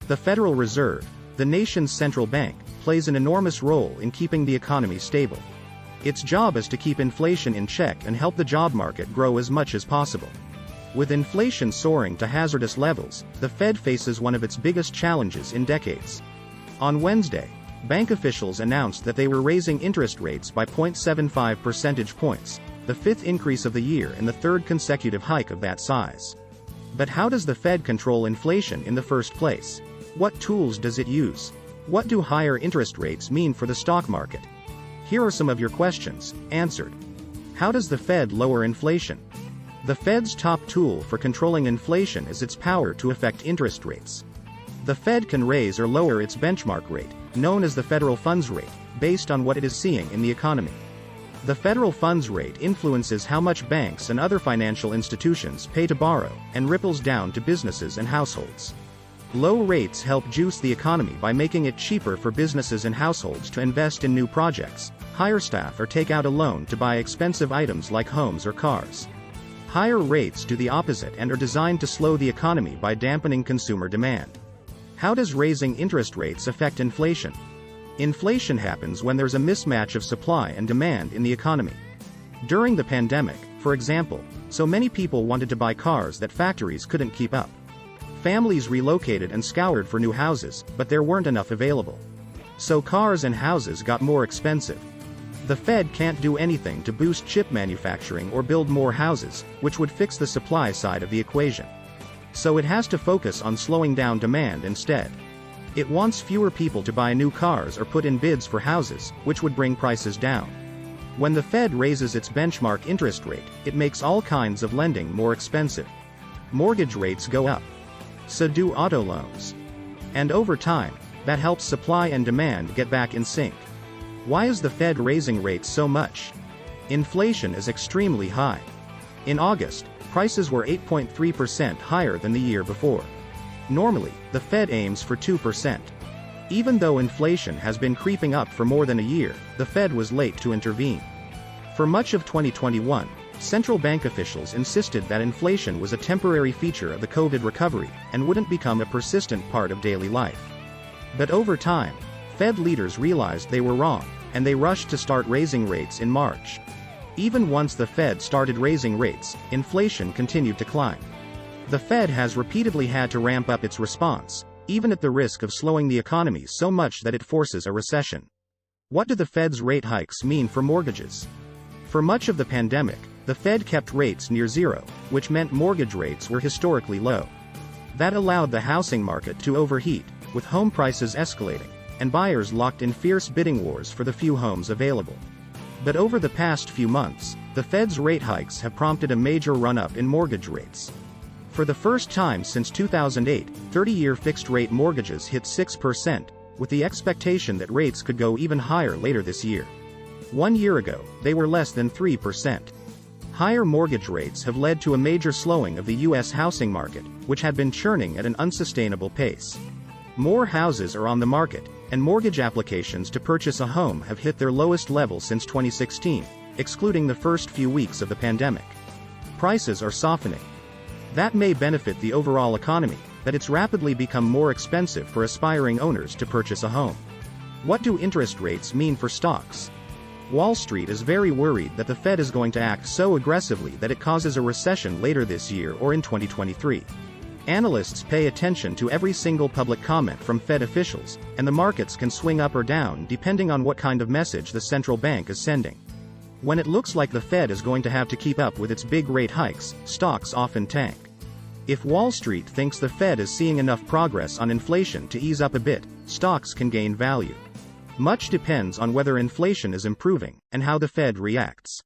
The Federal Reserve, the nation's central bank, plays an enormous role in keeping the economy stable. Its job is to keep inflation in check and help the job market grow as much as possible. With inflation soaring to hazardous levels, the Fed faces one of its biggest challenges in decades. On Wednesday, bank officials announced that they were raising interest rates by 0.75 percentage points, the fifth increase of the year and the third consecutive hike of that size. But how does the Fed control inflation in the first place? What tools does it use? What do higher interest rates mean for the stock market? Here are some of your questions, answered. How does the Fed lower inflation? The Fed's top tool for controlling inflation is its power to affect interest rates. The Fed can raise or lower its benchmark rate, known as the federal funds rate, based on what it is seeing in the economy. The federal funds rate influences how much banks and other financial institutions pay to borrow, and ripples down to businesses and households. Low rates help juice the economy by making it cheaper for businesses and households to invest in new projects, hire staff or take out a loan to buy expensive items like homes or cars. Higher rates do the opposite and are designed to slow the economy by dampening consumer demand. How does raising interest rates affect inflation? Inflation happens when there's a mismatch of supply and demand in the economy. During the pandemic, for example, so many people wanted to buy cars that factories couldn't keep up. Families relocated and scoured for new houses, but there weren't enough available. So cars and houses got more expensive. The Fed can't do anything to boost chip manufacturing or build more houses, which would fix the supply side of the equation. So it has to focus on slowing down demand instead. It wants fewer people to buy new cars or put in bids for houses, which would bring prices down. When the Fed raises its benchmark interest rate, it makes all kinds of lending more expensive. Mortgage rates go up. So do auto loans. And over time, that helps supply and demand get back in sync. Why is the Fed raising rates so much? Inflation is extremely high. In August, prices were 8.3% higher than the year before. Normally, the Fed aims for 2%. Even though inflation has been creeping up for more than a year, the Fed was late to intervene. For much of 2021, central bank officials insisted that inflation was a temporary feature of the COVID recovery and wouldn't become a persistent part of daily life. But over time, Fed leaders realized they were wrong, and they rushed to start raising rates in March. Even once the Fed started raising rates, inflation continued to climb. The Fed has repeatedly had to ramp up its response, even at the risk of slowing the economy so much that it forces a recession. What do the Fed's rate hikes mean for mortgages? For much of the pandemic, the Fed kept rates near zero, which meant mortgage rates were historically low. That allowed the housing market to overheat, with home prices escalating, and buyers locked in fierce bidding wars for the few homes available. But over the past few months, the Fed's rate hikes have prompted a major run-up in mortgage rates. For the first time since 2008, 30-year fixed-rate mortgages hit 6%, with the expectation that rates could go even higher later this year. 1 year ago, they were less than 3%. Higher mortgage rates have led to a major slowing of the U.S. housing market, which had been churning at an unsustainable pace. More houses are on the market, and mortgage applications to purchase a home have hit their lowest level since 2016, excluding the first few weeks of the pandemic. Prices are softening. That may benefit the overall economy, but it's rapidly become more expensive for aspiring owners to purchase a home. What do interest rates mean for stocks? Wall Street is very worried that the Fed is going to act so aggressively that it causes a recession later this year or in 2023. Analysts pay attention to every single public comment from Fed officials, and the markets can swing up or down depending on what kind of message the central bank is sending. When it looks like the Fed is going to have to keep up with its big rate hikes, stocks often tank. If Wall Street thinks the Fed is seeing enough progress on inflation to ease up a bit, stocks can gain value. Much depends on whether inflation is improving, and how the Fed reacts.